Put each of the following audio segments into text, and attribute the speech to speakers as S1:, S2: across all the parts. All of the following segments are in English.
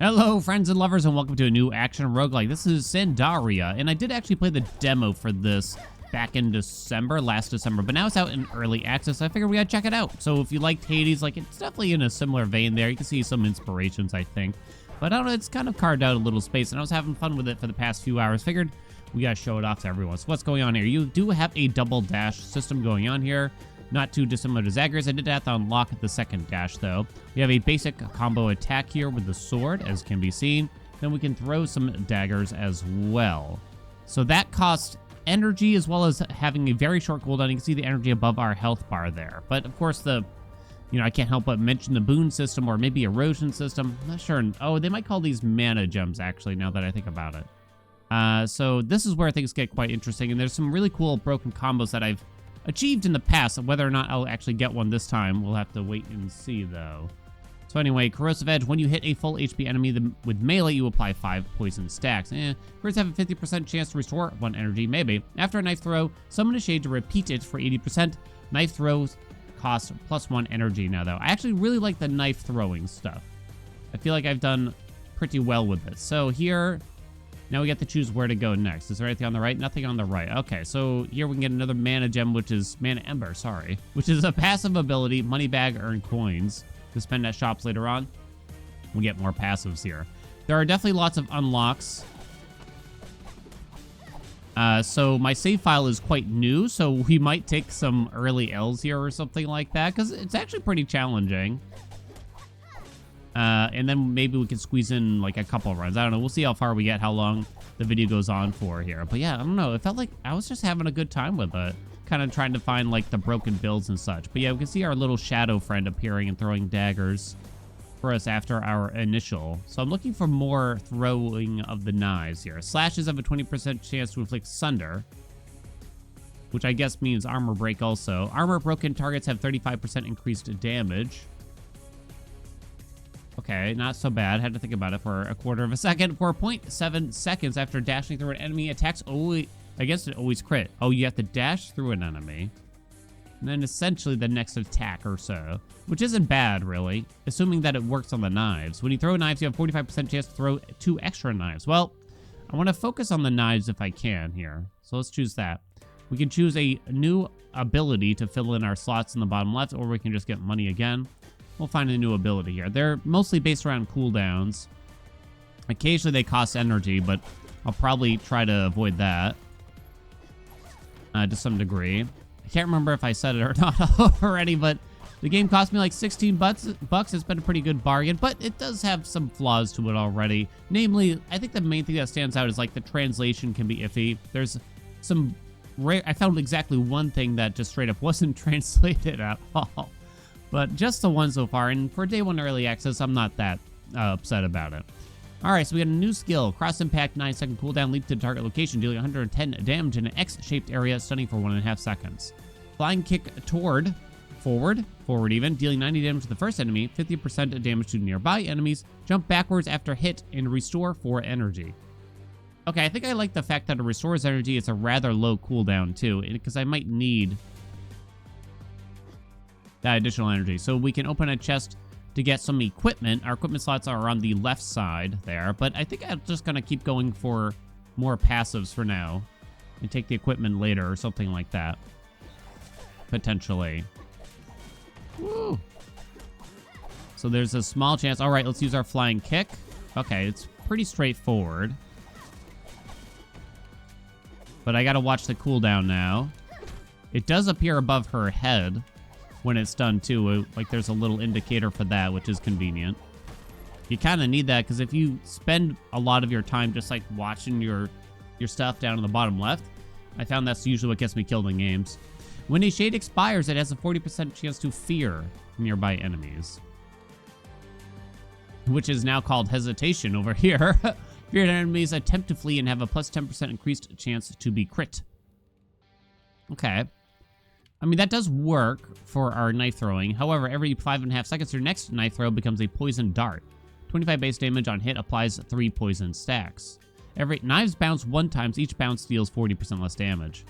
S1: Hello, friends and lovers, and welcome to a new action roguelike. This is Cinderia, and I did actually play the demo for this back in last December, but now it's out in early access, so I figured we gotta check it out. So if you liked Hades, like, it's definitely in a similar vein there. You can see some inspirations, I think. But I don't know, it's kind of carved out a little space, and I was having fun with it for the past few hours. Figured we gotta show it off to everyone. So what's going on here? You do have a double dash system going on here. Not too dissimilar to Zagreus. I did have to unlock the second dash, though. We have a basic combo attack here with the sword, as can be seen. Then we can throw some daggers as well. So that costs energy as well as having a very short cooldown. You can see the energy above our health bar there. But, of course, I can't help but mention the boon system or maybe erosion system. I'm not sure. Oh, they might call these mana gems, actually, now that I think about it. So this is where things get quite interesting. And there's some really cool broken combos that I've achieved in the past. Whether or not I'll actually get one this time, we'll have to wait and see, though. So anyway, Corrosive Edge. When you hit a full HP enemy with melee, you apply 5 poison stacks. Crits have a 50% chance to restore 1 energy, maybe. After a knife throw, summon a shade to repeat it for 80%. Knife throws cost +1 energy now, though. I actually really like the knife throwing stuff. I feel like I've done pretty well with it. So here, now we get to choose where to go next. Is there anything on the right? Nothing on the right. Okay, so here we can get another mana gem, which is mana ember, which is a passive ability. Money bag, earn coins to spend at shops later on. We'll get more passives here. There are definitely lots of unlocks. So my save file is quite new, so we might take some early L's here or something like that, because it's actually pretty challenging. And then maybe we can squeeze in like a couple runs. I don't know. We'll see how far we get, how long the video goes on for here. But yeah, I don't know. It felt like I was just having a good time with it. Kind of trying to find like the broken builds and such. But yeah, we can see our little shadow friend appearing and throwing daggers for us after our initial. So I'm looking for more throwing of the knives here. Slashes have a 20% chance to inflict sunder, which I guess means armor break also. Armor broken targets have 35% increased damage. Okay, not so bad. Had to think about it for a quarter of a second. For 0.7 seconds after dashing through an enemy, attacks against it always crit. Oh, you have to dash through an enemy. And then essentially the next attack or so. Which isn't bad, really. Assuming that it works on the knives. When you throw knives, you have 45% chance to throw 2 extra knives. Well, I want to focus on the knives if I can here. So let's choose that. We can choose a new ability to fill in our slots in the bottom left, or we can just get money again. We'll find a new ability here. They're mostly based around cooldowns. Occasionally they cost energy, but I'll probably try to avoid that to some degree. I can't remember if I said it or not already, but the game cost me like 16 bucks. It's been a pretty good bargain, but it does have some flaws to it already. Namely, I think the main thing that stands out is like the translation can be iffy. There's some rare... I found exactly one thing that just straight up wasn't translated at all. But just the one so far, and for day 1 early access, I'm not that upset about it. Alright, so we got a new skill. Cross Impact, 9-second cooldown, leap to the target location, dealing 110 damage in an X-shaped area, stunning for 1.5 seconds. Flying Kick toward, forward even, dealing 90 damage to the first enemy, 50% damage to nearby enemies, jump backwards after hit, and restore 4 energy. Okay, I think I like the fact that it restores energy. It's a rather low cooldown, too, because I might need that additional energy. So we can open a chest to get some equipment. Our equipment slots are on the left side there, but I think I'm just gonna keep going for more passives for now and take the equipment later or something like that, potentially. Woo! So there's a small chance. All right, let's use our flying kick. Okay, it's pretty straightforward, but I gotta watch the cooldown now. It does appear above her head when it's done too. Like there's a little indicator for that, which is convenient. You kind of need that, because if you spend a lot of your time just like watching your stuff down in the bottom left, I found that's usually what gets me killed in games. When a shade expires, it has a 40% chance to fear nearby enemies, which is now called hesitation over here. Feared enemies attempt to flee and have a plus 10% increased chance to be crit. Okay. I mean, that does work for our knife throwing. However, every 5.5 seconds, your next knife throw becomes a poison dart. 25 base damage on hit applies 3 poison stacks. Knives bounce 1 time, each bounce deals 40% less damage.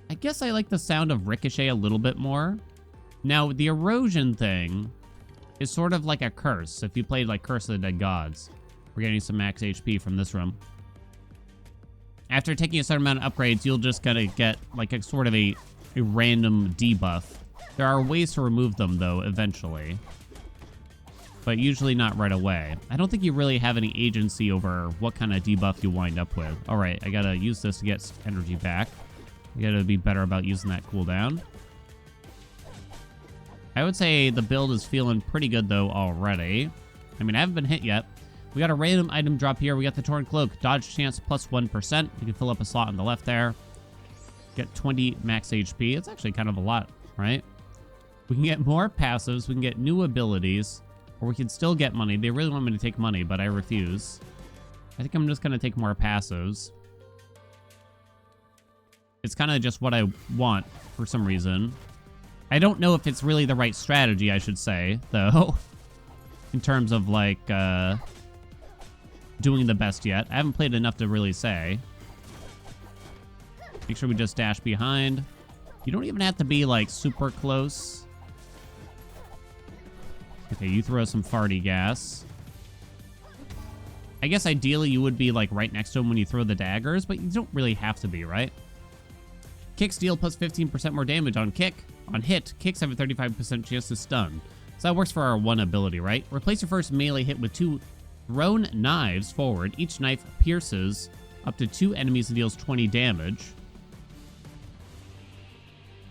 S1: I guess I like the sound of ricochet a little bit more. Now, the erosion thing is sort of like a curse, if you played like Curse of the Dead Gods, We're getting some max HP from this room. After taking a certain amount of upgrades, you'll just gonna get like a sort of a random debuff. There are ways to remove them though, eventually. But usually not right away. I don't think you really have any agency over what kind of debuff you wind up with. All right, I gotta use this to get energy back. You gotta be better about using that cooldown. I would say the build is feeling pretty good though already. I mean, I haven't been hit yet. We got a random item drop here. We got the Torn Cloak. Dodge chance plus 1%. You can fill up a slot on the left there. Get 20 max HP. It's actually kind of a lot, right? We can get more passives. We can get new abilities. Or we can still get money. They really want me to take money, but I refuse. I think I'm just going to take more passives. It's kind of just what I want for some reason. I don't know if it's really the right strategy, I should say, though. In terms of, like, doing the best yet. I haven't played enough to really say. Make sure we just dash behind. You don't even have to be, like, super close. Okay, you throw some farty gas. I guess ideally you would be, like, right next to him when you throw the daggers, but you don't really have to be, right? Kicks deal plus 15% more damage on kick. On hit, kicks have a 35% chance to stun. So that works for our one ability, right? Replace your first melee hit with 2 thrown knives forward. Each knife pierces up to 2 enemies and deals 20 damage.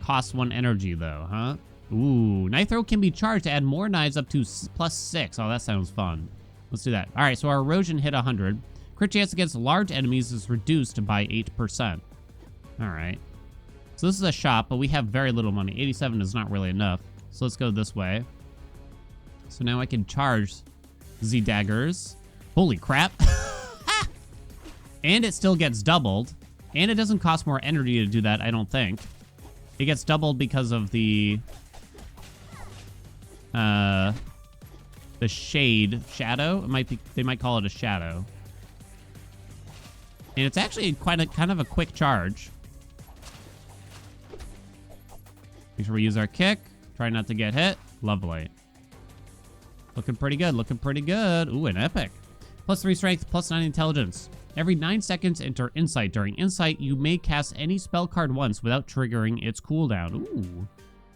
S1: Costs 1 energy, though, huh? Ooh, knife throw can be charged to add more knives up to plus 6. Oh, that sounds fun. Let's do that. All right, so our erosion hit 100. Crit chance against large enemies is reduced by 8%. All right. So this is a shop, but we have very little money. 87 is not really enough. So let's go this way. So now I can charge Z daggers. Holy crap. And it still gets doubled. And it doesn't cost more energy to do that, I don't think. It gets doubled because of the shadow. It might be, they might call it a shadow. And it's actually kind of a quick charge. Make sure we use our kick. Try not to get hit. Lovely. Looking pretty good. Looking pretty good. Ooh, an epic. Plus 3 strength, plus 9 intelligence. Every 9 seconds, enter Insight. During Insight, you may cast any spell card once without triggering its cooldown. Ooh,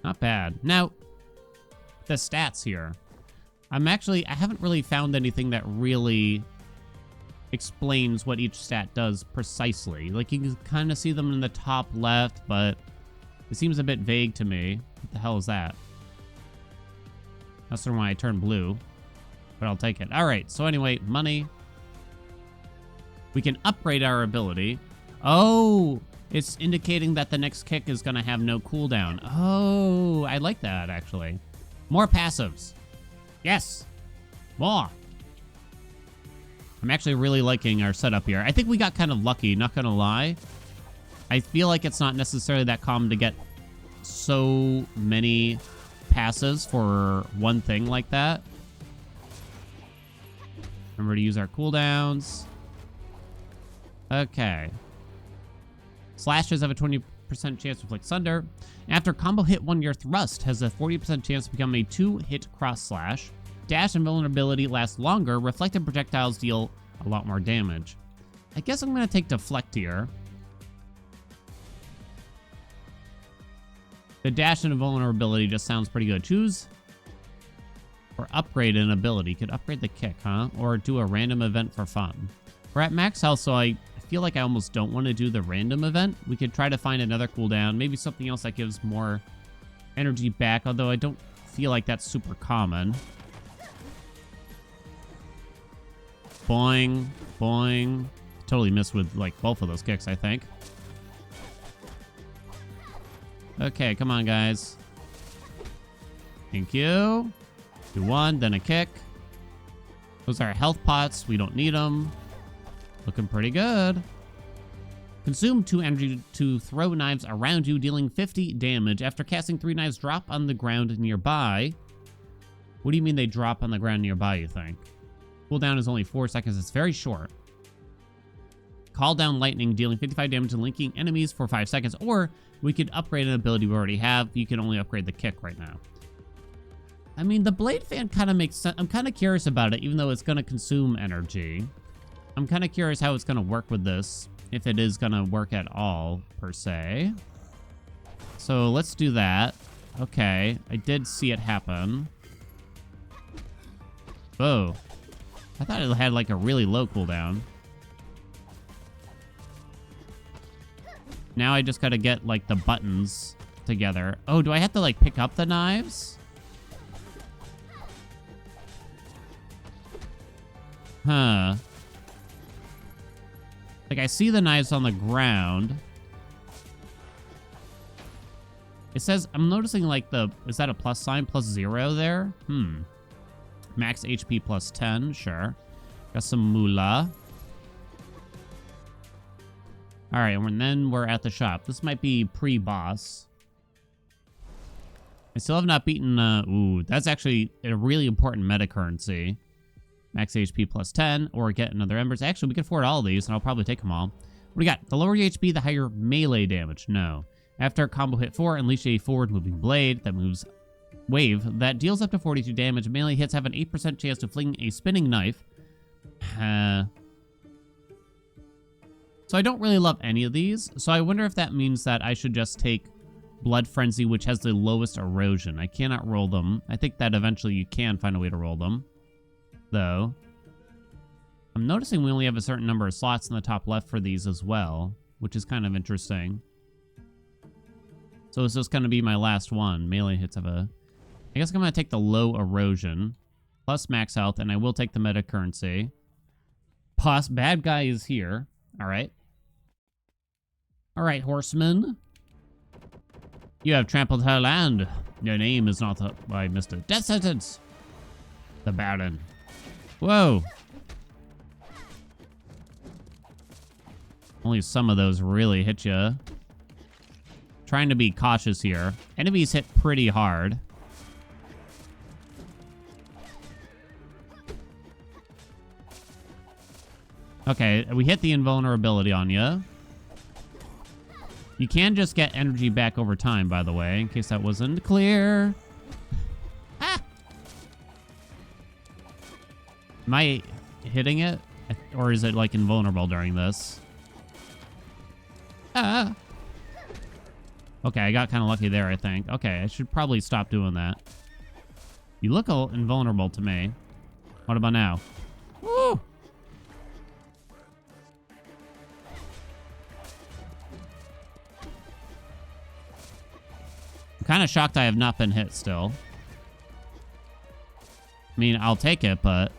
S1: not bad. Now, the stats here. I haven't really found anything that really explains what each stat does precisely. Like, you can kind of see them in the top left, but it seems a bit vague to me. What the hell is that? That's the one I turned blue, but I'll take it. All right, so anyway, money. We can upgrade our ability. Oh, it's indicating that the next kick is going to have no cooldown. Oh, I like that, actually. More passives. Yes, more. I'm actually really liking our setup here. I think we got kind of lucky, not going to lie. I feel like it's not necessarily that common to get so many passes for one thing like that. Remember to use our cooldowns. Okay. Slashes have a 20% chance to inflict thunder. After combo hit 1, your thrust has a 40% chance to become a 2-hit cross slash. Dash and vulnerability last longer. Reflected projectiles deal a lot more damage. I guess I'm going to take deflect here. The dash and vulnerability just sounds pretty good. Choose or upgrade an ability. Could upgrade the kick, huh? Or do a random event for fun. We're at max health, so I feel like I almost don't want to do the random event. We could try to find another cooldown. Maybe something else that gives more energy back, although I don't feel like that's super common. Boing, boing. Totally missed with, like, both of those kicks, I think. Okay, come on, guys. Thank you. Do 1, then a kick. Those are health pots. We don't need them. Looking pretty good. Consume 2 energy to throw knives around you, dealing 50 damage. After casting 3 knives, drop on the ground nearby. What do you mean they drop on the ground nearby, you think? Cooldown is only 4 seconds. It's very short. Call down lightning, dealing 55 damage to linking enemies for 5 seconds. Or we could upgrade an ability we already have. You can only upgrade the kick right now. I mean, the blade fan kind of makes sense. I'm kind of curious about it, even though it's going to consume energy. I'm kind of curious how it's going to work with this, if it is going to work at all, per se. So let's do that. Okay, I did see it happen. Whoa. I thought it had like a really low cooldown. Now I just gotta get like the buttons together. Oh, do I have to like pick up the knives? Huh. Like I see the knives on the ground. It says, I'm noticing like is that a plus sign? +0 there? Max HP +10, sure. Got some moolah. All right, and then we're at the shop. This might be pre-boss. I still have not beaten, ooh, that's actually a really important meta currency. Max HP +10, or get another embers. Actually, we can afford all of these, and I'll probably take them all. What do we got? The lower your HP, the higher melee damage. No. After combo hit 4, unleash a forward moving blade that moves wave that deals up to 42 damage. Melee hits have an 8% chance to fling a spinning knife. So I don't really love any of these. So I wonder if that means that I should just take Blood Frenzy, which has the lowest erosion. I cannot roll them. I think that eventually you can find a way to roll them, though. I'm noticing we only have a certain number of slots in the top left for these as well, which is kind of interesting. So is this going to be my last one? Melee hits have a... I guess I'm going to take the low erosion, plus max health, and I will take the meta currency. Bad guy is here. All right. All right, horseman. You have trampled her land. Your name is not I missed it. Death sentence. The Baron. Whoa. Only some of those really hit you. Trying to be cautious here. Enemies hit pretty hard. Okay, we hit the invulnerability on you. You can just get energy back over time, by the way, in case that wasn't clear. Ah! Am I hitting it? Or is it, like, invulnerable during this? Ah! Okay, I got kind of lucky there, I think. Okay, I should probably stop doing that. You look invulnerable to me. What about now? Woo! I'm kind of shocked I have not been hit still. I mean, I'll take it, but...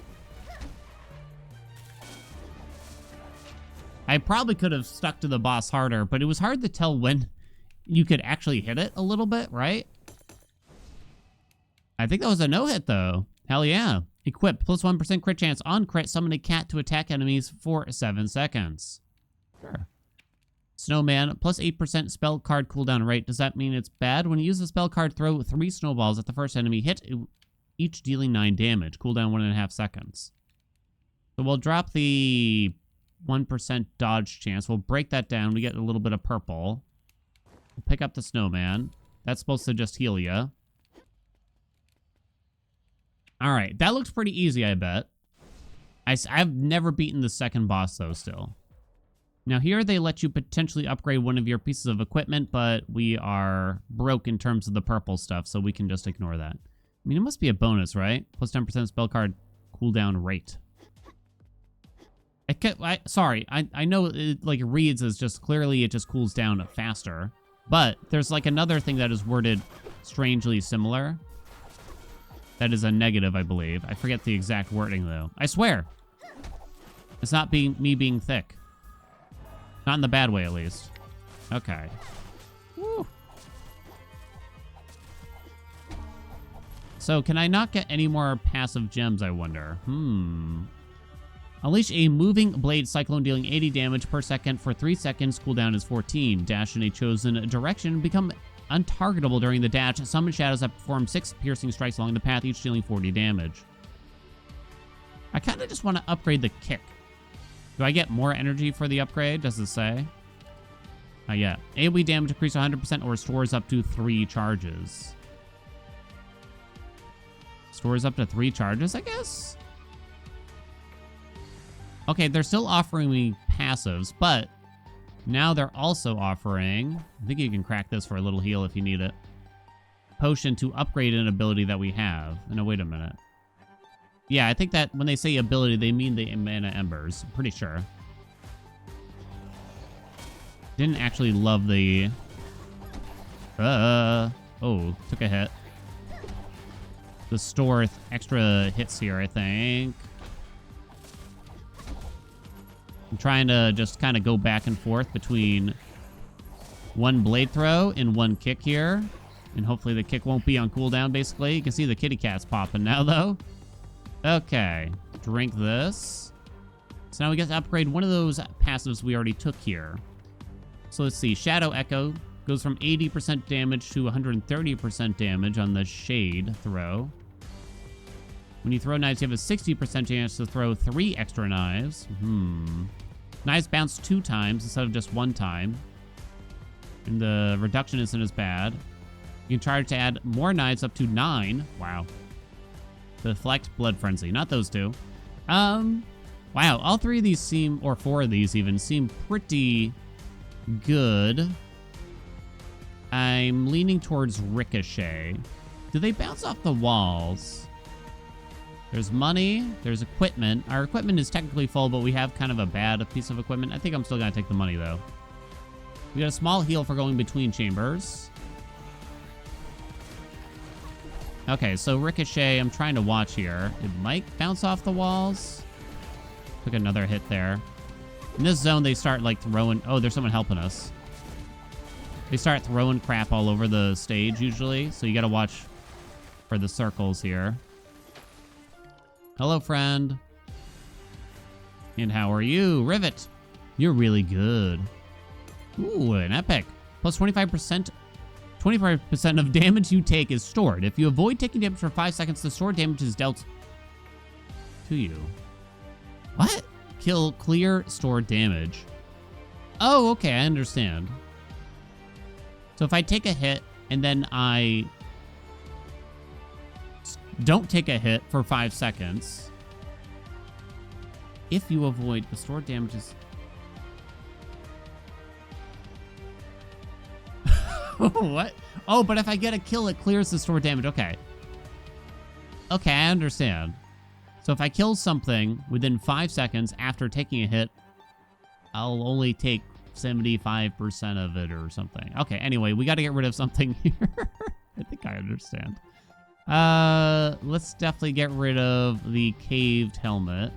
S1: I probably could have stuck to the boss harder, but it was hard to tell when you could actually hit it a little bit, right? I think that was a no-hit, though. Hell yeah. Equip, +1% crit chance on crit. Summon a cat to attack enemies for 7 seconds. Sure. Snowman, +8% spell card cooldown rate. Does that mean it's bad? When you use the spell card, throw 3 snowballs at the first enemy hit, each dealing 9 damage. Cooldown 1.5 seconds. So we'll drop the 1% dodge chance. We'll break that down. We get a little bit of purple. We'll pick up the snowman. That's supposed to just heal you. All right. That looks pretty easy, I bet. I've never beaten the second boss, though, still. Now, here they let you potentially upgrade one of your pieces of equipment, but we are broke in terms of the purple stuff, so we can just ignore that. I mean, it must be a bonus, right? +10% spell card cooldown rate. Sorry, I know it like reads as just clearly it just cools down faster, but there's like another thing that is worded strangely similar. That is a negative, I believe. I forget the exact wording though. I swear, it's not me being thick. Not in the bad way, at least. Okay. Woo. So can I not get any more passive gems, I wonder? Unleash a moving blade cyclone dealing 80 damage per second for 3 seconds. Cooldown is 14. Dash in a chosen direction. Become untargetable during the dash. Summon shadows that perform 6 piercing strikes along the path, each dealing 40 damage. I kind of just want to upgrade the kick. Do I get more energy for the upgrade? Does it say? Yeah. AoE damage increase 100% or restores up to 3 charges. Stores up to 3 charges, I guess? Okay, they're still offering me passives, but now they're also offering... I think you can crack this for a little heal if you need it. Potion to upgrade an ability that we have. No, wait a minute. Yeah, I think that when they say ability, they mean the mana embers. I'm pretty sure. Didn't actually love the... Oh, took a hit. The store extra hits here, I think. I'm trying to just kind of go back and forth between one blade throw and one kick here. And hopefully the kick won't be on cooldown, basically. You can see the kitty cat's popping now, though. Okay. Drink this. So now we get to upgrade one of those passives we already took here. So let's see. Shadow Echo goes from 80% damage to 130% damage on the shade throw. When you throw knives, you have a 60% chance to throw 3 extra knives. Knives bounce 2 times instead of just 1 time. And the reduction isn't as bad. You can charge to add more knives up to 9. Wow. Deflect Blood Frenzy. Not those 2. Wow. All 3 of these seem, or 4 of these even, seem pretty good. I'm leaning towards Ricochet. Do they bounce off the walls? There's money. There's equipment. Our equipment is technically full, but we have kind of a bad piece of equipment. I think I'm still going to take the money, though. We got a small heal for going between chambers. Okay, so Ricochet, I'm trying to watch here. It might bounce off the walls. Took another hit there. In this zone, they start, like, throwing... Oh, there's someone helping us. They start throwing crap all over the stage, usually. So you got to watch for the circles here. Hello, friend. And how are you? Rivet. You're really good. Ooh, an epic. Plus 25%. 25% of damage you take is stored. If you avoid taking damage for 5 seconds, the stored damage is dealt to you. What? Kill clear stored damage. Oh, okay, I understand. So if I take a hit and then I don't take a hit for 5 seconds, if you avoid the stored damages... What? Oh, but if I get a kill, it clears the stored damage. Okay. Okay, I understand. So if I kill something within 5 seconds after taking a hit, I'll only take 75% of it or something. Okay, anyway, we got to get rid of something here. I think I understand. Let's definitely get rid of the caved helmet.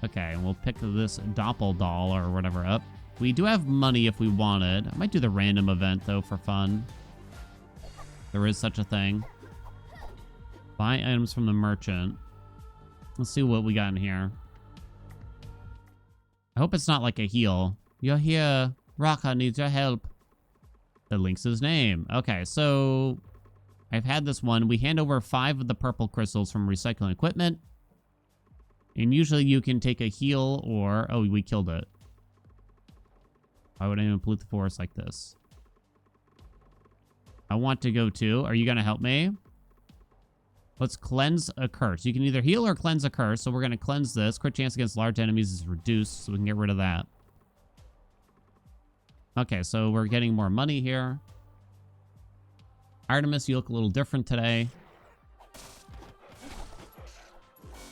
S1: Okay, and we'll pick this doppeldoll or whatever up. We do have money if we wanted. I might do the random event, though, for fun. There is such a thing. Buy items from the merchant. Let's see what we got in here. I hope it's not like a heal. You're here. Raka needs your help. That links his name. Okay, so I've had this one. We hand over 5 of the purple crystals from recycling equipment. And usually you can take a heal or... Oh, we killed it. Why would anyone pollute the forest like this? I want to go too. Are you going to help me? Let's cleanse a curse. You can either heal or cleanse a curse. So we're going to cleanse this. Crit chance against large enemies is reduced, so we can get rid of that. Okay, so we're getting more money here. Artemis, you look a little different today.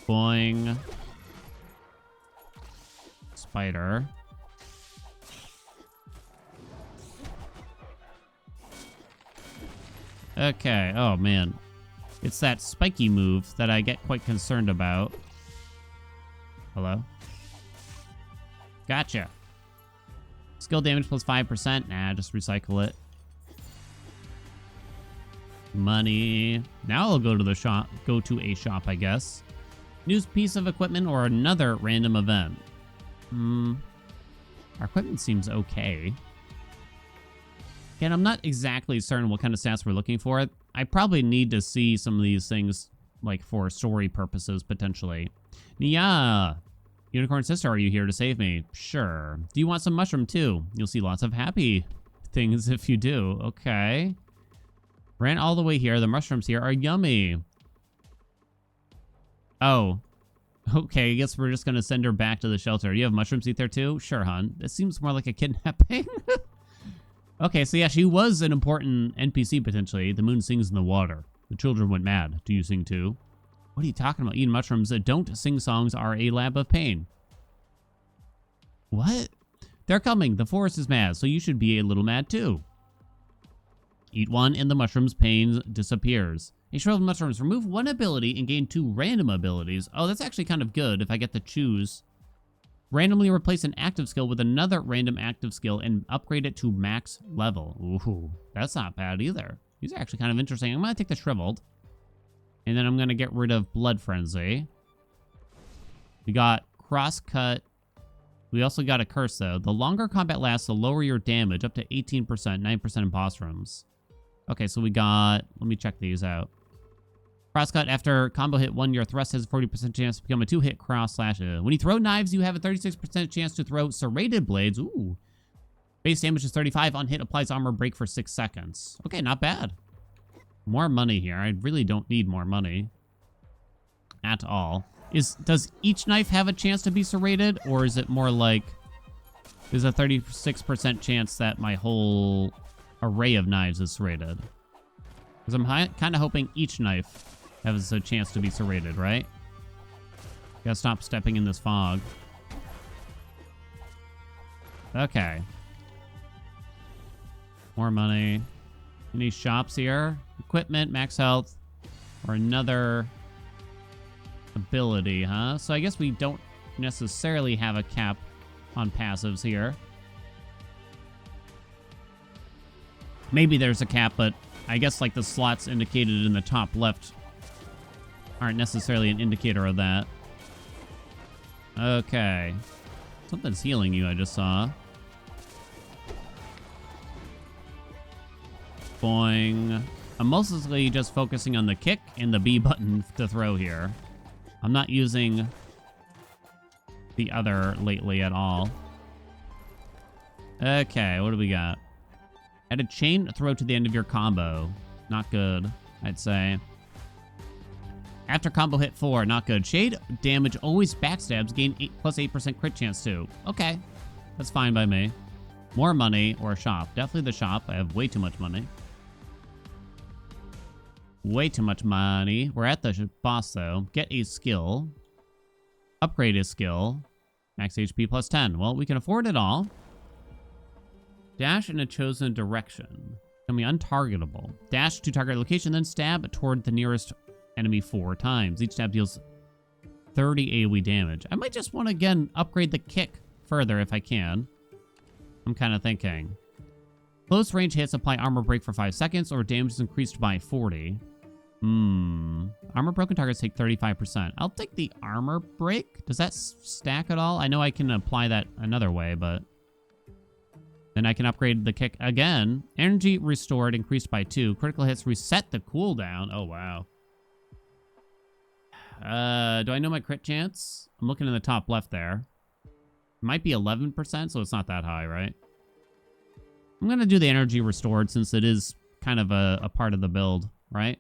S1: Boing. Spider. Okay, oh man. It's that spiky move that I get quite concerned about. Hello? Gotcha. Skill damage plus 5%. Nah, just recycle it. Money. Now I'll go to the shop. Go to a shop, I guess. New piece of equipment or another random event. Our equipment seems okay. Again, I'm not exactly certain what kind of stats we're looking for. I probably need to see some of these things, like, for story purposes, potentially. Nia! Unicorn sister, are you here to save me? Sure. Do you want some mushroom, too? You'll see lots of happy things if you do. Okay. Ran all the way here. The mushrooms here are yummy. Oh. Okay, I guess we're just gonna send her back to the shelter. You have mushrooms to eat there too? Sure, hon. This seems more like a kidnapping. Okay, so yeah, she was an important NPC potentially. The moon sings in the water. The children went mad. Do you sing too? What are you talking about? Eating mushrooms that don't sing songs are a lab of pain. What? They're coming. The forest is mad, so you should be a little mad too. Eat one and the mushroom's pain disappears. A shriveled mushrooms. Remove one ability and gain 2 random abilities. Oh, that's actually kind of good if I get to choose. Randomly replace an active skill with another random active skill and upgrade it to max level. Ooh, that's not bad either. These are actually kind of interesting. I'm going to take the shriveled. And then I'm going to get rid of blood frenzy. We got crosscut. We also got a curse though. The longer combat lasts, the lower your damage, up to 18%, 9% in boss rooms. Okay, so we got, let me check these out. Crosscut, after combo hit 1, your thrust has a 40% chance to become a 2-hit cross slash. When you throw knives, you have a 36% chance to throw serrated blades. Ooh. Base damage is 35. On hit, applies armor break for 6 seconds. Okay, not bad. More money here. I really don't need more money. At all. Does each knife have a chance to be serrated? Or is it more like there's a 36% chance that my whole array of knives is serrated? Because I'm kind of hoping each knife has a chance to be serrated, right? Gotta stop stepping in this fog. Okay. More money. Any shops here? Equipment, max health, or another ability, huh? So I guess we don't necessarily have a cap on passives here. Maybe there's a cap, but I guess like the slots indicated in the top left aren't necessarily an indicator of that. Okay. Something's healing you, I just saw. Boing. I'm mostly just focusing on the kick and the B button to throw here. I'm not using the other lately at all. Okay, what do we got? Add a chain throw to the end of your combo. Not good, I'd say. After combo hit 4, not good. Shade damage always backstabs, gain plus 8% crit chance too. Okay, that's fine by me. More money or a shop. Definitely the shop. I have way too much money. Way too much money. We're at the boss though. Get a skill. Upgrade a skill. Max HP plus 10. Well, we can afford it all. Dash in a chosen direction. Can be untargetable. Dash to target location, then stab toward the nearest enemy 4 times. Each stab deals 30 AoE damage. I might just want to, again, upgrade the kick further if I can. I'm kind of thinking. Close range hits apply armor break for 5 seconds, or damage is increased by 40. Armor broken targets take 35%. I'll take the armor break. Does that stack at all? I know I can apply that another way, but then I can upgrade the kick again. Energy restored, increased by 2. Critical hits reset the cooldown. Oh, wow. Do I know my crit chance? I'm looking in the top left there. Might be 11%, so it's not that high, right? I'm going to do the energy restored since it is kind of a part of the build, right?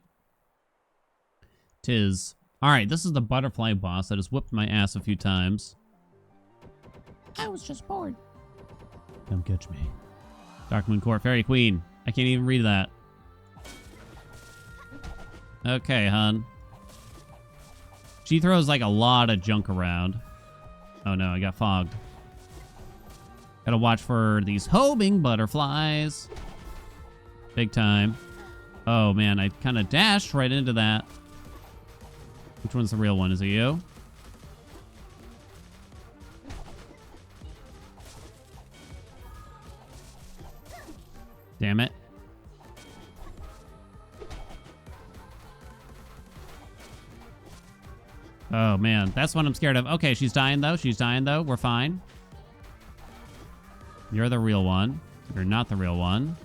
S1: Tis. All right, this is the butterfly boss that has whipped my ass a few times. I was just bored. Come catch me. Darkmoon Court, Fairy Queen. I can't even read that. Okay, hun. She throws like a lot of junk around. Oh no, I got fogged. Gotta watch for these homing butterflies. Big time. Oh man, I kind of dashed right into that. Which one's the real one? Is it you? Damn it. Oh man, that's what I'm scared of. Okay, she's dying though. She's dying though. We're fine. You're the real one. You're not the real one.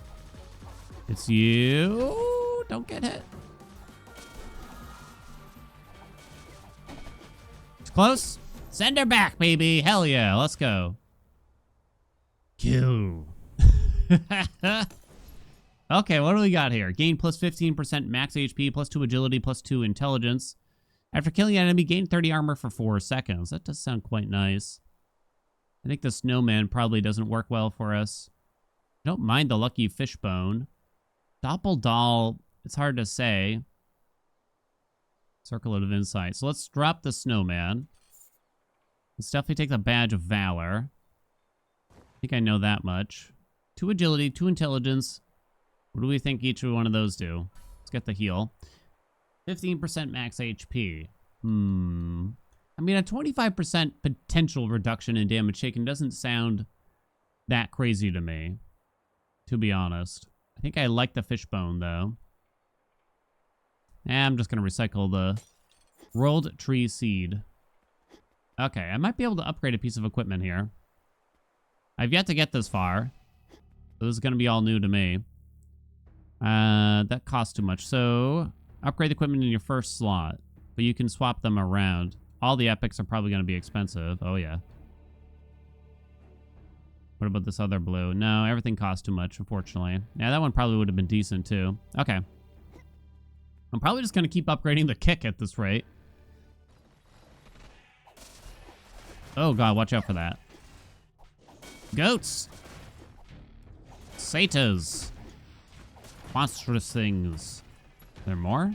S1: It's you. Don't get hit. It's close. Send her back, baby. Hell yeah. Let's go. Kill. Okay, what do we got here? Gain plus 15% max HP, plus 2 agility, plus 2 intelligence. After killing an enemy, gain 30 armor for 4 seconds. That does sound quite nice. I think the snowman probably doesn't work well for us. I don't mind the lucky fishbone. Doppeldoll, it's hard to say. Circlet of Insight. So let's drop the snowman. Let's definitely take the badge of valor. I think I know that much. 2 agility, 2 intelligence. What do we think each one of those do? Let's get the heal. 15% max HP. I mean, a 25% potential reduction in damage taken doesn't sound that crazy to me, to be honest. I think I like the fishbone, though. I'm just going to recycle the rolled tree seed. Okay, I might be able to upgrade a piece of equipment here. I've yet to get this far. So this is going to be all new to me. That costs too much. So, upgrade equipment in your first slot. But you can swap them around. All the epics are probably going to be expensive. Oh, yeah. What about this other blue? No, everything costs too much, unfortunately. Yeah, that one probably would have been decent, too. Okay. I'm probably just going to keep upgrading the kick at this rate. Oh, God, watch out for that. Goats! Satyrs! Monstrous things. Are there more?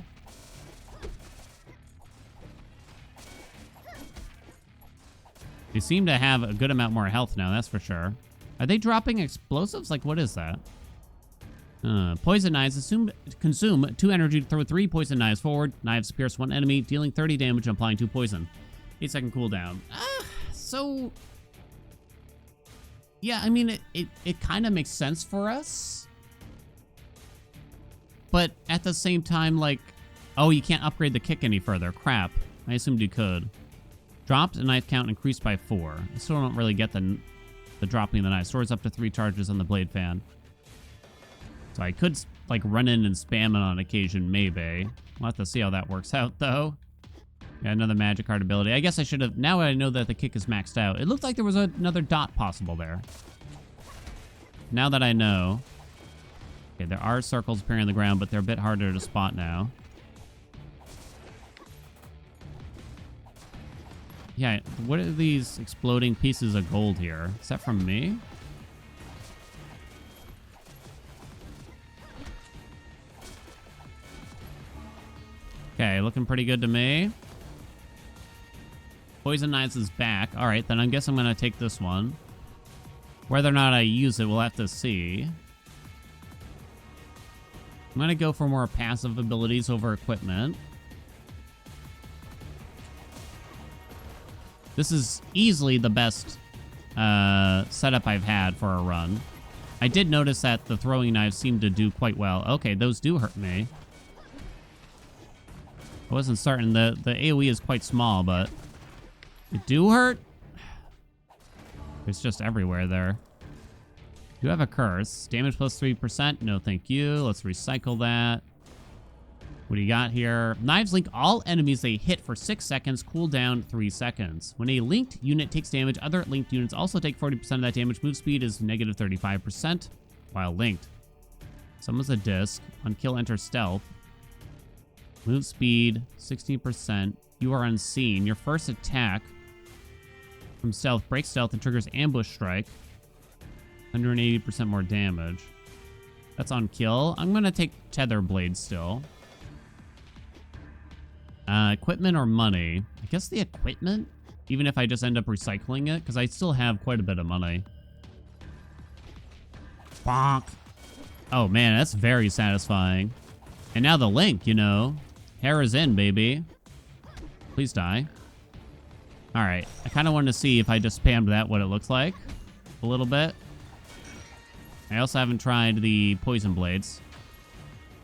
S1: They seem to have a good amount more health now, that's for sure. Are they dropping explosives? Like, what is that? Poison knives consume 2 energy to throw 3 poison knives forward. Knives pierce 1 enemy, dealing 30 damage and applying 2 poison. 8-second cooldown. So... yeah, I mean, it kind of makes sense for us. But at the same time, like... oh, you can't upgrade the kick any further. Crap. I assumed you could. Dropped a knife count increased by 4. I still don't really get the dropping of the knife. Stores up to 3 charges on the blade fan. So I could, like, run in and spam it on occasion, maybe. We'll have to see how that works out, though. Yeah, another magic card ability. I guess I should have... now I know that the kick is maxed out. It looked like there was another dot possible there. Now that I know... okay, there are circles appearing on the ground, but they're a bit harder to spot now. Yeah, what are these exploding pieces of gold here? Is that from me? Okay, looking pretty good to me. Poison Knives is back. All right, then I guess I'm going to take this one. Whether or not I use it, we'll have to see. I'm going to go for more passive abilities over equipment. This is easily the best setup I've had for a run. I did notice that the throwing knives seem to do quite well. Okay, those do hurt me. I wasn't certain. The AoE is quite small, but it do hurt. It's just everywhere there. You have a curse. Damage plus 3%. No, thank you. Let's recycle that. What do you got here? Knives link all enemies they hit for 6 seconds, cooldown 3 seconds. When a linked unit takes damage, other linked units also take 40% of that damage. Move speed is negative 35% while linked. Summons a disc. On kill, enter stealth. Move speed, 16%. You are unseen. Your first attack from stealth breaks stealth and triggers ambush strike. 180% more damage. That's on kill. I'm going to take tether blade still. Equipment or money? I guess the equipment, even if I just end up recycling it, because I still have quite a bit of money. Bonk. Oh man, that's very satisfying. And now the link, you know. Hair is in, baby. Please die. All right, I kind of wanted to see if I just spammed that, what it looks like. A little bit. I also haven't tried the poison blades.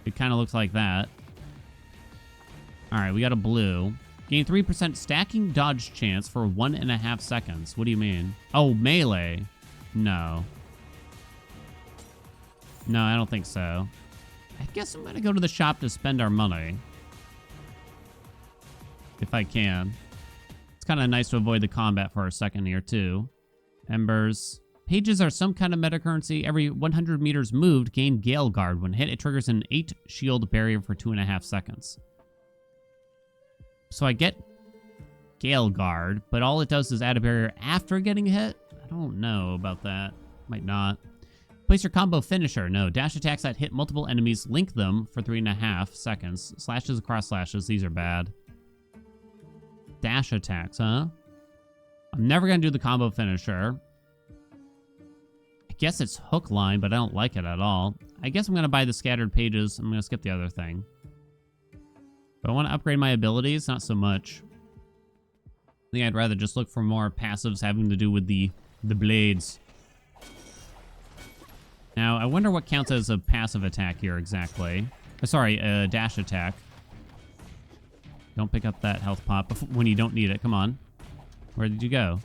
S1: It kind of looks like that. All right, we got a blue. Gain 3% stacking dodge chance for 1.5 seconds. What do you mean? Oh, melee. No. No, I don't think so. I guess I'm going to go to the shop to spend our money. If I can. It's kind of nice to avoid the combat for a second here, too. Embers. Pages are some kind of meta currency. Every 100 meters moved, gain Gale Guard. When hit, it triggers an 8 shield barrier for 2.5 seconds. So I get Gale Guard, but all it does is add a barrier after getting hit? I don't know about that. Might not. Place your combo finisher. No. Dash attacks that hit multiple enemies. Link them for 3.5 seconds. Slashes across slashes. These are bad. Dash attacks, huh? I'm never going to do the combo finisher. I guess it's hook line, but I don't like it at all. I guess I'm going to buy the scattered pages. I'm going to skip the other thing. But I want to upgrade my abilities. Not so much. I think I'd rather just look for more passives having to do with the blades. Now, I wonder what counts as a passive attack here exactly. Sorry, a dash attack. Don't pick up that health pot when you don't need it. Come on. Where did you go?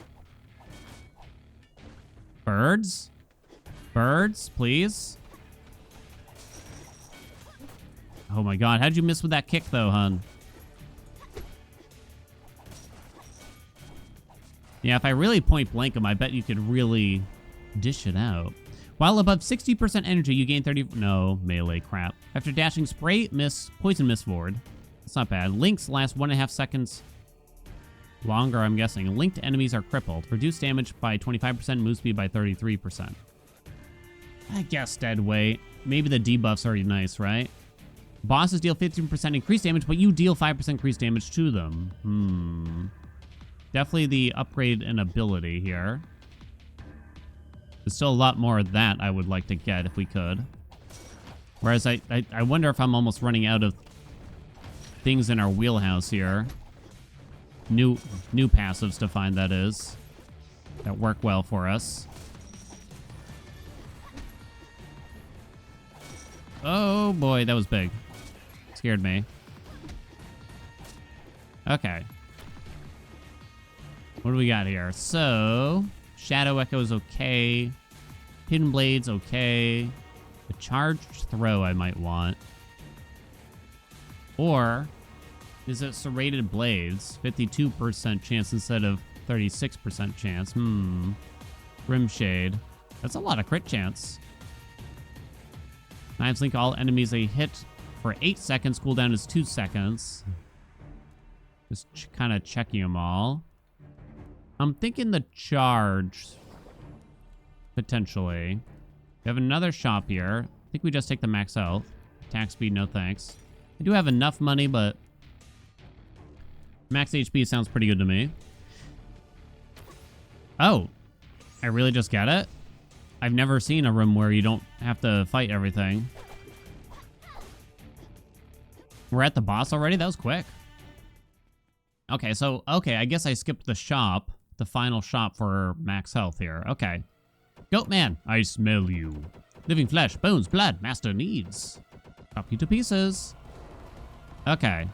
S1: Birds? Birds, please? Oh my god, how'd you miss with that kick though, hun? Yeah, if I really point blank them, I bet you could really dish it out. While above 60% energy, you gain 30... No, melee crap. After dashing, spray, miss, poison mist ward. That's not bad. Links last 1.5 seconds longer, I'm guessing. Linked enemies are crippled. Reduce damage by 25%, move speed by 33%. I guess dead weight. Maybe the debuff's already nice, right? Bosses deal 15% increased damage, but you deal 5% increased damage to them. Definitely the upgrade in ability here. There's still a lot more of that I would like to get if we could. Whereas I wonder if I'm almost running out of things in our wheelhouse here. New passives to find, that is. That work well for us. Oh boy, that was big. Scared me. Okay. What do we got here? So, Shadow Echo is okay. Hidden Blade's okay. The Charged Throw I might want. Or, is it Serrated Blades? 52% chance instead of 36% chance. Grim Shade. That's a lot of crit chance. Knives link all enemies they hit for 8 seconds. Cooldown is 2 seconds. Just kind of checking them all. I'm thinking the charge, potentially. We have another shop here. I think we just take the max health. Attack speed, no thanks. I do have enough money, but max HP sounds pretty good to me. Oh, I really just get it? I've never seen a room where you don't have to fight everything. We're at the boss already? That was quick. Okay, so, I guess I skipped the shop. The final shop for max health here. Okay. Goatman, I smell you. Living flesh, bones, blood, master needs. Chop you to pieces. Okay.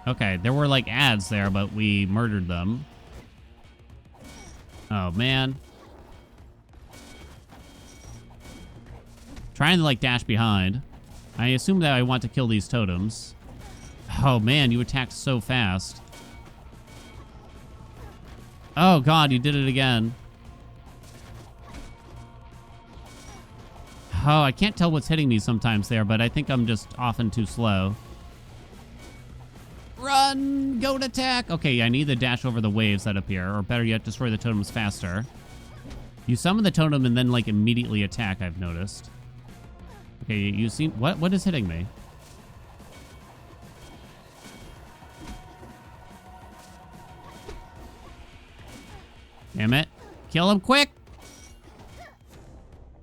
S1: Okay, there were like ads there, but we murdered them. Oh, man. Trying to, like, dash behind. I assume that I want to kill these totems. Oh, man, you attacked so fast. Oh, God, you did it again. Oh, I can't tell what's hitting me sometimes there, but I think I'm just often too slow. Run! Goat attack! Okay, I need to dash over the waves that appear, or better yet, destroy the totems faster. You summon the totem and then, like, immediately attack, I've noticed. Okay, you see... What is hitting me? Damn it. Kill him quick!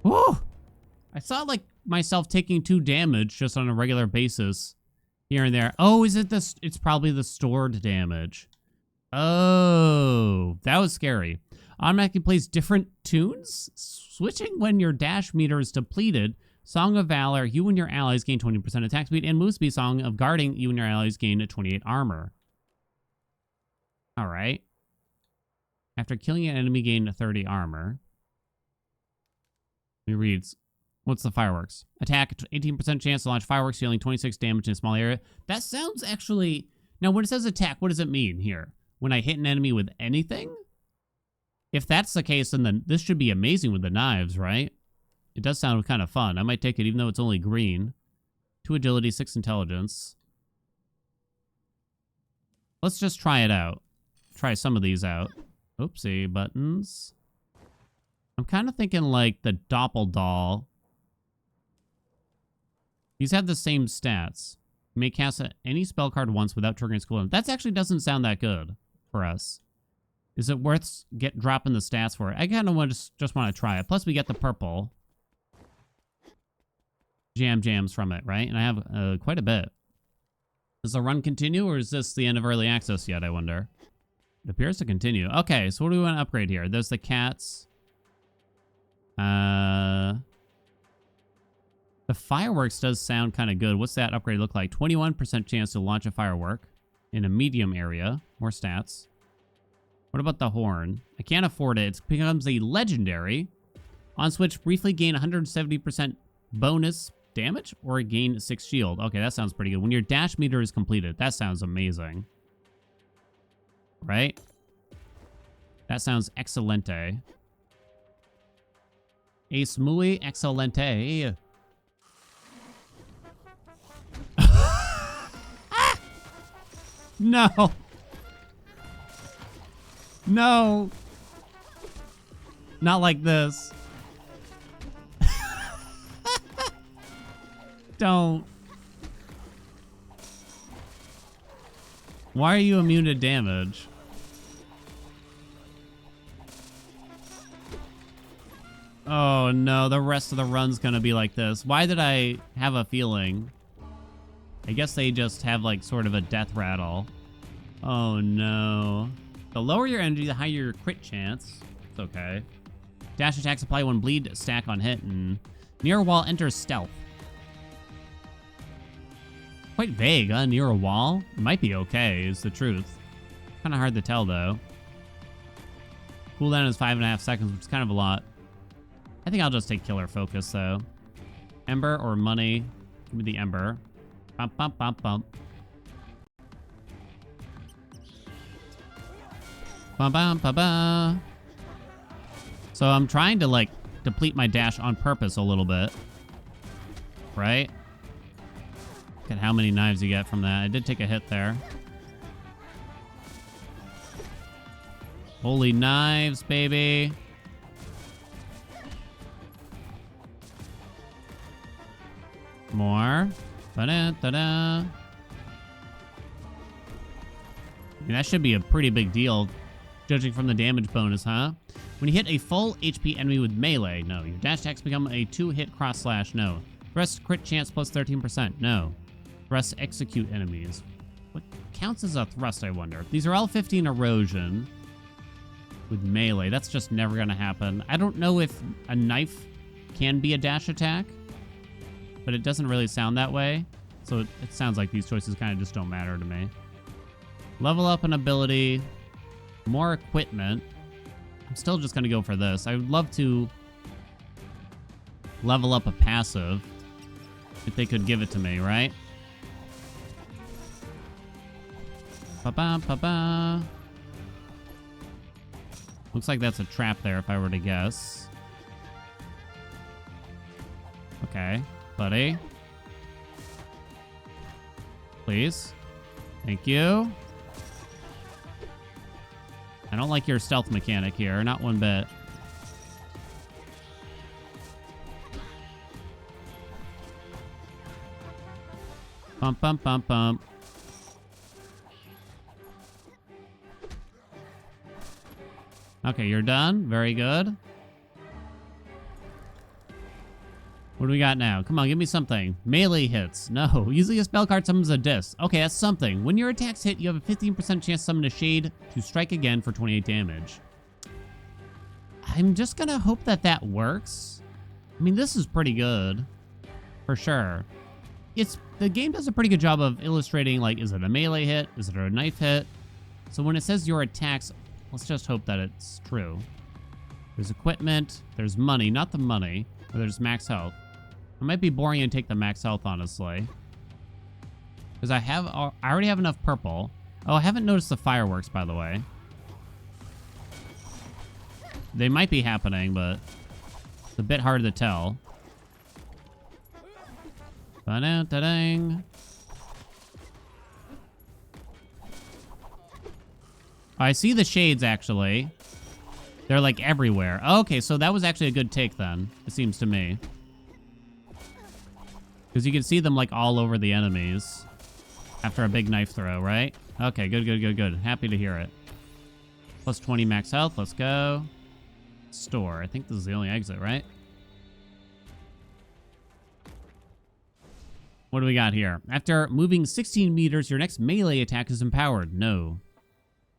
S1: Woo! I saw, like, myself taking 2 damage just on a regular basis. Here and there. Oh, is it this? It's probably the stored damage. Oh, that was scary. Automatically plays different tunes? Switching when your dash meter is depleted. Song of Valor, you and your allies gain 20% attack speed. And move speed, Song of Guarding, you and your allies gain a 28 armor. Alright. After killing an enemy, gain a 30 armor. It reads... What's the fireworks? Attack, 18% chance to launch fireworks, dealing 26 damage in a small area. That sounds actually... Now, when it says attack, what does it mean here? When I hit an enemy with anything? If that's the case, then this should be amazing with the knives, right? It does sound kind of fun. I might take it even though it's only green. 2 agility, 6 intelligence. Let's just try it out. Try some of these out. Oopsie, buttons. I'm kind of thinking like the Doppeldoll. These have the same stats. You may cast any spell card once without triggering cooldown. That actually doesn't sound that good for us. Is it worth dropping the stats for it? I kind of just want to try it. Plus, we get the purple jams from it, right? And I have quite a bit. Does the run continue, or is this the end of early access yet, I wonder? It appears to continue. Okay, so what do we want to upgrade here? There's the cats. The fireworks does sound kind of good. What's that upgrade look like? 21% chance to launch a firework in a medium area. More stats. What about the horn? I can't afford it. It becomes a legendary. On switch, briefly gain 170% bonus damage or gain 6 shield. Okay, that sounds pretty good. When your dash meter is completed, that sounds amazing. Right? That sounds excelente. Es muy excelente. No. No. Not like this. Don't. Why are you immune to damage? Oh no, the rest of the run's gonna be like this. Why did I have a feeling? I guess they just have like sort of a death rattle. Oh no. The lower your energy, the higher your crit chance. It's okay. Dash attacks apply when bleed stack on hit, and near a wall enters stealth. Quite vague, huh? Near a wall? It might be okay, is the truth. Kind of hard to tell, though. Cooldown is 5.5 seconds, which is kind of a lot. I think I'll just take Killer Focus, though. Ember or money? Give me the Ember. Bump, bump, bump, bump. Bum, bum, ba, ba. So I'm trying to, like, deplete my dash on purpose a little bit. Right? Look at how many knives you get from that. I did take a hit there. Holy knives, baby. More. Ba-da, da-da. I mean, that should be a pretty big deal, judging from the damage bonus, huh? When you hit a full HP enemy with melee, no. Your dash attacks become a 2-hit cross slash, no. Thrust crit chance plus 13%, no. Thrust execute enemies. What counts as a thrust, I wonder? These are all 15 erosion with melee. That's just never gonna happen. I don't know if a knife can be a dash attack, but it doesn't really sound that way. So it sounds like these choices kind of just don't matter to me. Level up an ability. More equipment. I'm still just going to go for this. I would love to level up a passive if they could give it to me, right? Ba-ba, ba-ba. Looks like that's a trap there if I were to guess. Okay, buddy. Please. Thank you. I don't like your stealth mechanic here, not one bit. Bump, bump, bump, bump. Okay, you're done. Very good. What do we got now? Come on, give me something. Melee hits. No. Usually a spell card summons a disc. Okay, that's something. When your attacks hit, you have a 15% chance to summon a shade to strike again for 28 damage. I'm just gonna hope that that works. I mean, this is pretty good. For sure. The game does a pretty good job of illustrating, like, is it a melee hit? Is it a knife hit? So when it says your attacks, let's just hope that it's true. There's equipment. There's money. Not the money. Or there's max health. It might be boring and take the max health, honestly. Because I already have enough purple. Oh, I haven't noticed the fireworks, by the way. They might be happening, but it's a bit hard to tell. Ba-da-da-dang. I see the shades, actually. They're, like, everywhere. Okay, so that was actually a good take, then. It seems to me. Because you can see them, like, all over the enemies. After a big knife throw, right? Okay, good, good, good, good. Happy to hear it. Plus 20 max health. Let's go. Store. I think this is the only exit, right? What do we got here? After moving 16 meters, your next melee attack is empowered. No.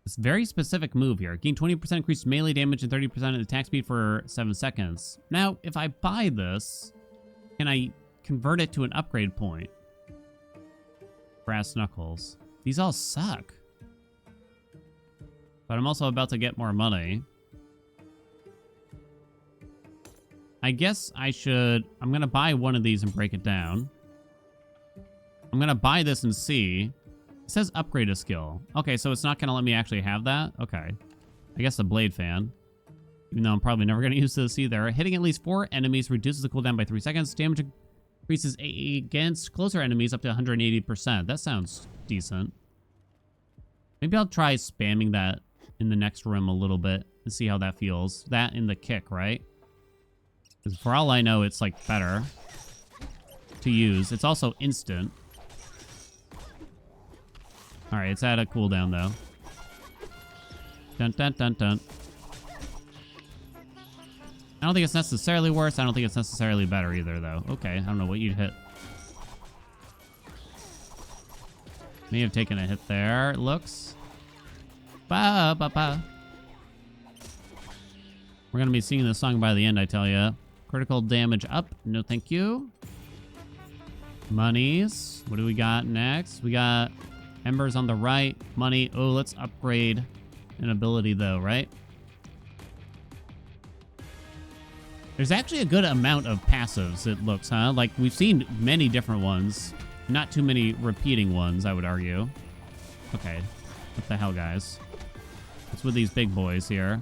S1: It's a very specific move here. Gain 20% increased melee damage and 30% attack speed for 7 seconds. Now, if I buy this, can I convert it to an upgrade point? Brass knuckles. These all suck. But I'm also about to get more money. I guess I should... I'm going to buy one of these and break it down. I'm going to buy this and see... It says upgrade a skill. Okay, so it's not going to let me actually have that? Okay. I guess the blade fan. Even though I'm probably never going to use this either. Hitting at least 4 enemies reduces the cooldown by 3 seconds. Damage increases against closer enemies up to 180%. That sounds decent. Maybe I'll try spamming that in the next room a little bit and see how that feels. That in the kick, right? Because for all I know, it's like better to use. It's also instant. All right, it's at a cooldown, though. Dun, dun, dun, dun. I don't think it's necessarily worse. I don't think it's necessarily better either, though. Okay, I don't know what you'd hit. May have taken a hit there, it looks. Ba, ba, ba. We're going to be singing this song by the end, I tell ya. Critical damage up. No, thank you. Monies. What do we got next? We got... Embers on the right. Money. Oh, let's upgrade an ability, though, right? There's actually a good amount of passives, it looks, huh? Like, we've seen many different ones. Not too many repeating ones, I would argue. Okay. What the hell, guys? What's with these big boys here?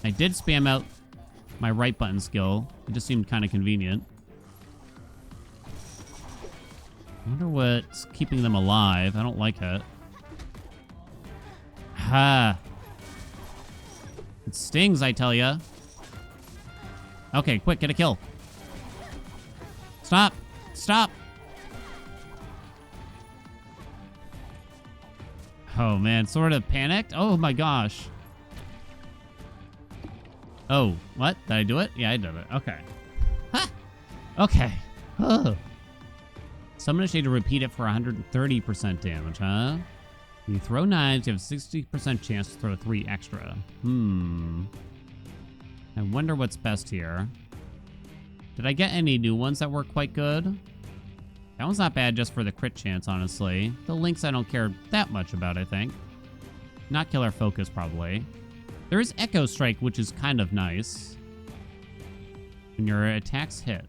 S1: I did spam out my right button skill. It just seemed kind of convenient. I wonder what's keeping them alive. I don't like it. Ha! It stings, I tell ya. Okay, quick, get a kill. Stop! Stop! Oh, man, sort of panicked? Oh, my gosh. Oh, what? Did I do it? Yeah, I did it. Okay. Ha! Okay. Ugh. Summon a shade to repeat it for 130% damage, huh? When you throw knives, you have a 60% chance to throw 3 extra. I wonder what's best here. Did I get any new ones that were quite good? That one's not bad just for the crit chance, honestly. The links I don't care that much about, I think. Not Killer Focus, probably. There is Echo Strike, which is kind of nice. When your attacks hit.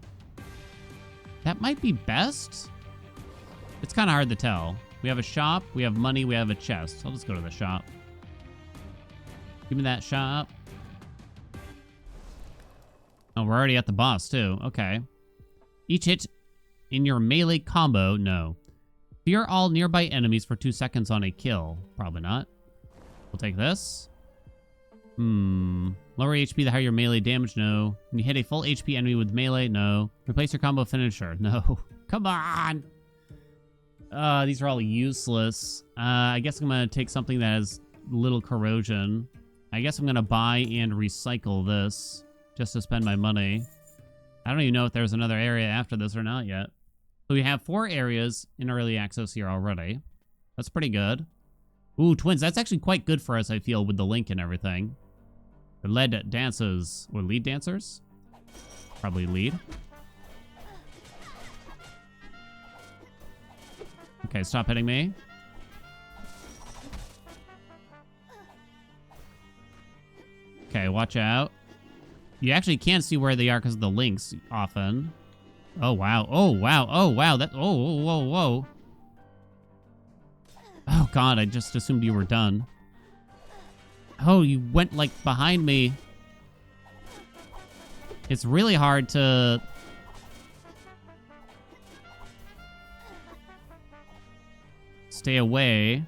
S1: That might be best? It's kind of hard to tell. We have a shop, we have money, we have a chest. I'll just go to the shop. Give me that shop. Oh, we're already at the boss, too. Okay. Each hit in your melee combo, no. Fear all nearby enemies for 2 seconds on a kill. Probably not. We'll take this. Lower HP the higher your melee damage, no. When you hit a full HP enemy with melee, no. Replace your combo finisher, no. Come on! These are all useless. I guess I'm gonna take something that has little corrosion. I guess I'm gonna buy and recycle this just to spend my money. I don't even know if there's another area after this or not yet. So we have 4 areas in early access here already. That's pretty good. Ooh, twins. That's actually quite good for us, I feel, with the link and everything. The lead dancers, or lead dancers? Probably lead. Okay, stop hitting me. Okay, watch out. You actually can't see where they are because of the links often. Oh, wow. Oh, wow. Oh, wow. That. Oh, whoa, whoa, whoa. Oh, God. I just assumed you were done. Oh, you went, like, behind me. It's really hard to... stay away.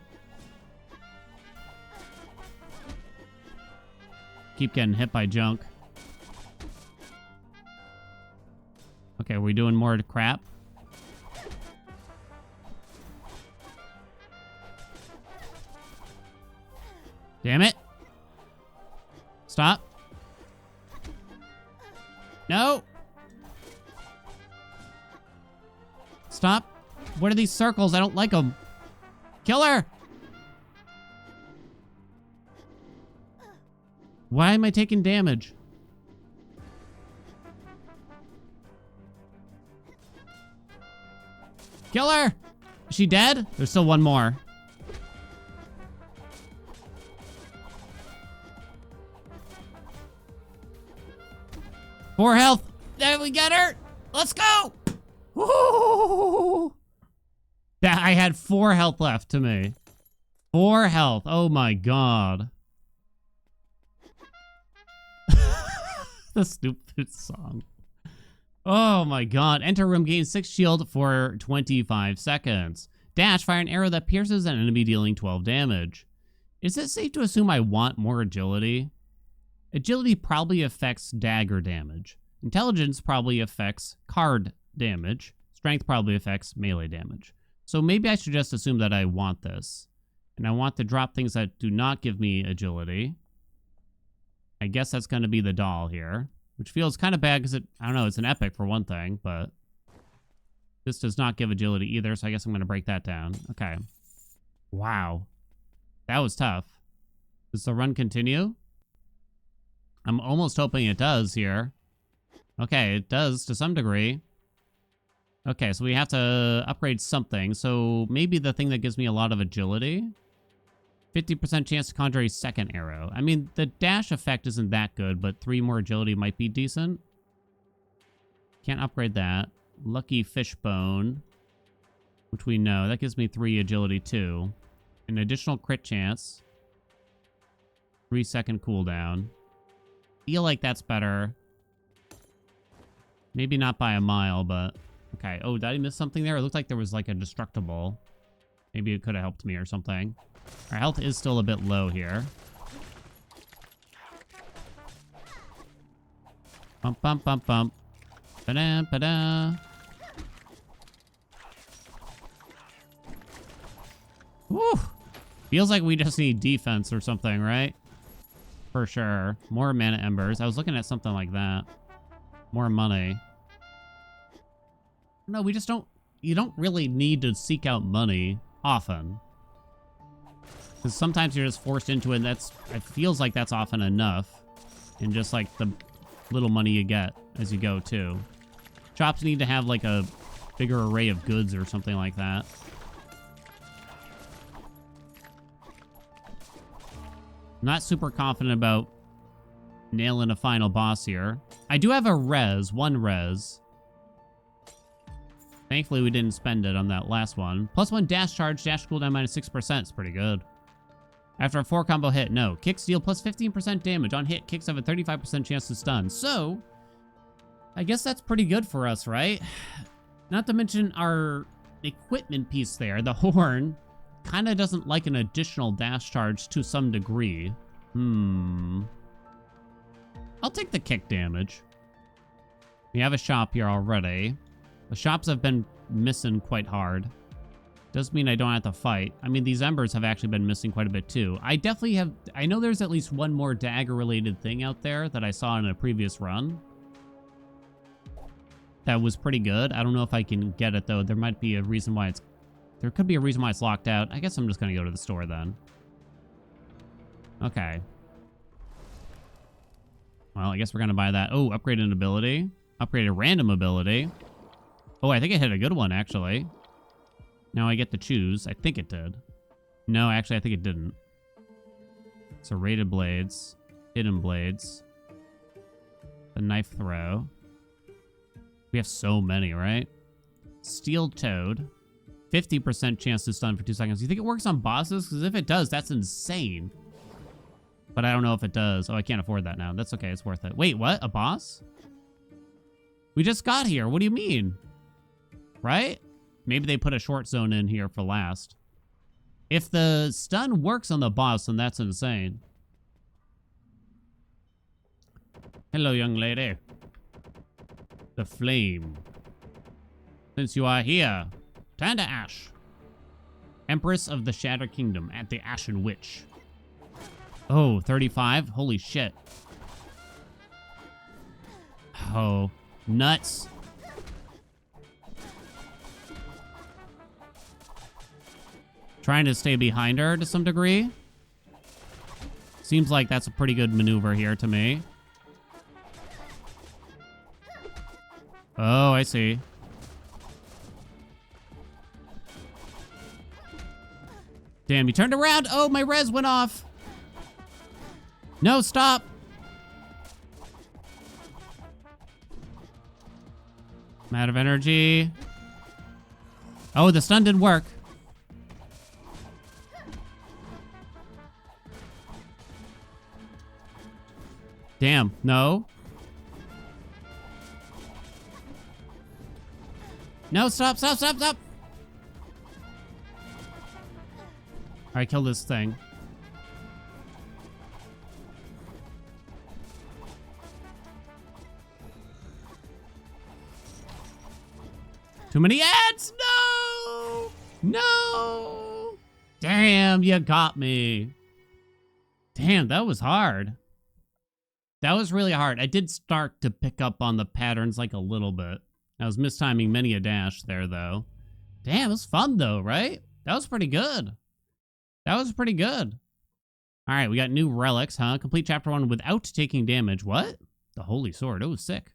S1: Keep getting hit by junk. Okay, are we doing more crap? Damn it. Stop. No. Stop. What are these circles? I don't like them. Kill her. Why am I taking damage? Kill her. Is she dead? There's still one more. Four health. There, we got her. Let's go. Woo! That I had 4 health left to me. 4 health. Oh my god. The stupid song. Oh my god. Enter room, gain 6 shield for 25 seconds. Dash, fire an arrow that pierces an enemy, dealing 12 damage. Is it safe to assume I want more agility? Agility probably affects dagger damage. Intelligence probably affects card damage. Strength probably affects melee damage. So maybe I should just assume that I want this. And I want to drop things that do not give me agility. I guess that's going to be the doll here. Which feels kind of bad because I don't know, it's an epic for one thing, but... this does not give agility either, so I guess I'm going to break that down. Okay. Wow. That was tough. Does the run continue? I'm almost hoping it does here. Okay, it does to some degree. Okay, so we have to upgrade something. So maybe the thing that gives me a lot of agility. 50% chance to conjure a second arrow. I mean, the dash effect isn't that good, but 3 more agility might be decent. Can't upgrade that. Lucky Fishbone, which we know. That gives me 3 agility too. An additional crit chance. 3-second cooldown. Feel like that's better. Maybe not by a mile, but... okay. Oh, did I miss something there? It looked like there was like a destructible. Maybe it could have helped me or something. Our health is still a bit low here. Bump, bump, bump, bump. Ba-da, ba-da. Whew. Feels like we just need defense or something, right? For sure. More mana embers. I was looking at something like that. More money. No, we just don't... you don't really need to seek out money often. Because sometimes you're just forced into it, and that's... it feels like that's often enough. And just like the little money you get as you go, too. Shops need to have like a bigger array of goods or something like that. Not super confident about nailing a final boss here. I do have a res, 1 res. Thankfully, we didn't spend it on that last one. +1 dash charge, dash cooldown -6%. It's pretty good. After a 4 combo hit, no. Kicks deal +15% damage. On hit, kicks have a 35% chance to stun. So, I guess that's pretty good for us, right? Not to mention our equipment piece there, the horn, kind of doesn't like an additional dash charge to some degree. I'll take the kick damage. We have a shop here already. The shops have been missing quite hard. Does mean I don't have to fight. I mean, these embers have actually been missing quite a bit too. I definitely have... I know there's at least one more dagger-related thing out there that I saw in a previous run. That was pretty good. I don't know if I can get it, though. There might be a reason why it's... there could be a reason why it's locked out. I guess I'm just going to go to the store then. Okay. Well, I guess we're going to buy that. Oh, upgraded ability. Upgraded random ability. Oh, I think it hit a good one, actually. Now I get to choose. I think it did. No, actually, I think it didn't. So rated blades. Hidden blades. The knife throw. We have so many, right? Steel toad. 50% chance to stun for 2 seconds. You think it works on bosses? Because if it does, that's insane. But I don't know if it does. Oh, I can't afford that now. That's okay. It's worth it. Wait, what? A boss? We just got here. What do you mean? Right? Maybe they put a short zone in here for last. If the stun works on the boss, then that's insane. Hello, young lady. The flame. Since you are here, turn to ash. Empress of the Shattered Kingdom at the Ashen Witch. Oh, 35? Holy shit. Oh, nuts. Trying to stay behind her to some degree. Seems like that's a pretty good maneuver here to me. Oh, I see. Damn, you turned around. Oh, my res went off. No, stop. I'm out of energy. Oh, the stun didn't work. Damn, no. No, stop, stop, stop, stop. All right, kill this thing. Too many ads! No! No! Damn, you got me. Damn, that was hard. That was really hard. I did start to pick up on the patterns like a little bit. I was mistiming many a dash there, though. Damn, it was fun, though, right? That was pretty good. That was pretty good. All right, we got new relics, huh? Complete chapter 1 without taking damage. What? The Holy Sword. Oh, sick.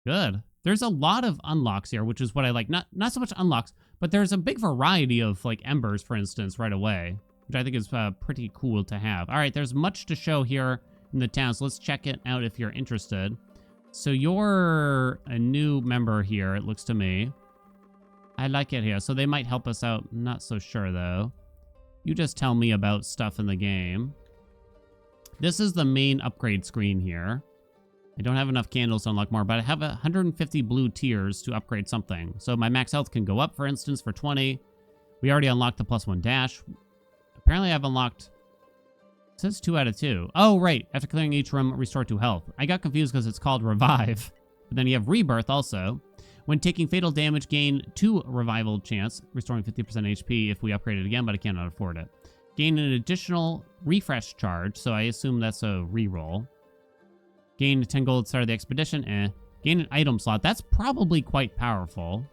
S1: Good. There's a lot of unlocks here, which is what I like. Not so much unlocks, but there's a big variety of, like, embers, for instance, right away, which I think is pretty cool to have. All right, there's much to show here in the town, so let's check it out if you're interested. So you're a new member here, it looks to me. I like it here, so they might help us out. Not so sure, though. You just tell me about stuff in the game. This is the main upgrade screen here. I don't have enough candles to unlock more, but I have 150 blue tiers to upgrade something. So my max health can go up, for instance, for 20. We already unlocked the +1 dash. Apparently I've unlocked... It says 2 out of 2. Oh, right. After clearing each room, restore 2 health. I got confused because it's called Revive. But then you have Rebirth also. When taking fatal damage, gain 2 revival chance, restoring 50% HP if we upgrade it again, but I cannot afford it. Gain an additional refresh charge, so I assume that's a reroll. Gain 10 gold at the start of the expedition, Gain an item slot. That's probably quite powerful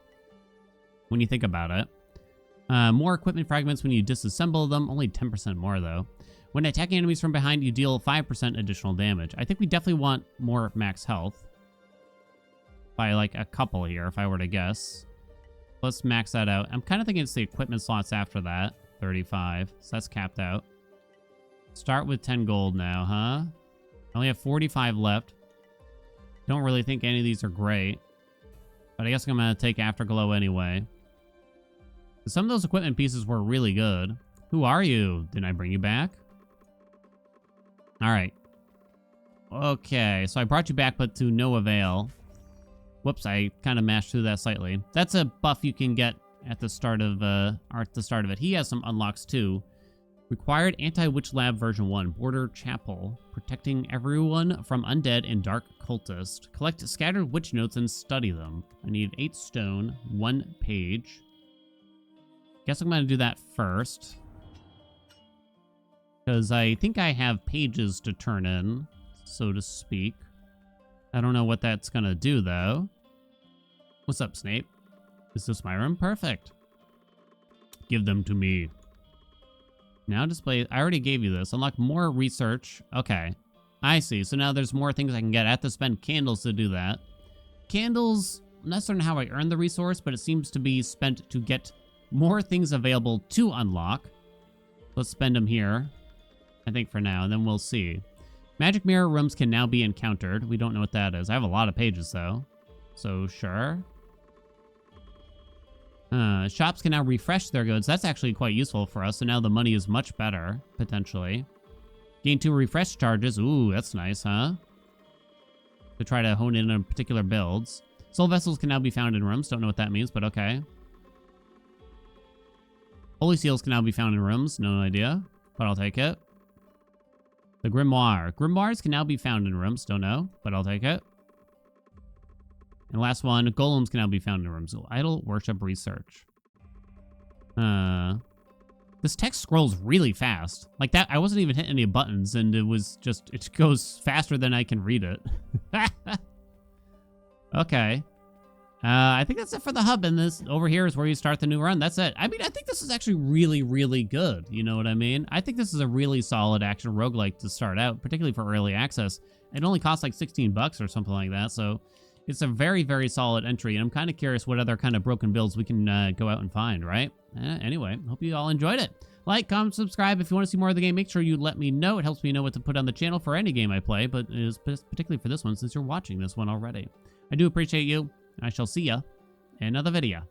S1: when you think about it. More equipment fragments when you disassemble them. Only 10% more, though. When attacking enemies from behind, you deal 5% additional damage. I think we definitely want more max health. By, like, a couple here, if I were to guess. Let's max that out. I'm kind of thinking it's the equipment slots after that. 35. So that's capped out. Start with 10 gold now, huh? I only have 45 left. Don't really think any of these are great. But I guess I'm going to take Afterglow anyway. Some of those equipment pieces were really good. Who are you? Didn't I bring you back? All right. Okay, so I brought you back, but to no avail. Whoops, I kind of mashed through that slightly. That's a buff you can get at the start of it. He has some unlocks too. Required Anti-Witch Lab version 1. Border Chapel. Protecting everyone from undead and dark cultists. Collect scattered witch notes and study them. I need 8 stone, 1 page. Guess I'm going to do that first. Because I think I have pages to turn in, so to speak. I don't know what that's going to do, though. What's up, Snape? Is this my room? Perfect. Give them to me. Now display... I already gave you this. Unlock more research. Okay. I see. So now there's more things I can get. I have to spend candles to do that. Candles... I'm not certain how I earn the resource, but it seems to be spent to get more things available to unlock. Let's spend them here, I think, for now, and then we'll see. Magic mirror rooms can now be encountered. We don't know what that is. I have a lot of pages, though. So, sure. Shops can now refresh their goods. That's actually quite useful for us. So now the money is much better, potentially. Gain 2 refresh charges. Ooh, that's nice, huh? to try to hone in on particular builds. Soul vessels can now be found in rooms. Don't know what that means, but okay. Holy seals can now be found in rooms. No idea, but I'll take it. The grimoire. Grimoires can now be found in rooms. Don't know, but I'll take it. And last one, golems can now be found in rooms. Idol worship research. This text scrolls really fast. Like that, I wasn't even hitting any buttons, and it was just, it goes faster than I can read it. Okay. I think that's it for the hub, and this over here is where you start the new run. That's it. I mean, I think this is actually really, really good. You know what I mean? I think this is a really solid action roguelike to start out, particularly for early access. It only costs like 16 bucks or something like that, so it's a very, very solid entry, and I'm kind of curious what other kind of broken builds we can go out and find, right? Anyway, hope you all enjoyed it. Like, comment, subscribe. If you want to see more of the game, make sure you let me know. It helps me know what to put on the channel for any game I play, but it is particularly for this one since you're watching this one already. I do appreciate you. I shall see ya in another video.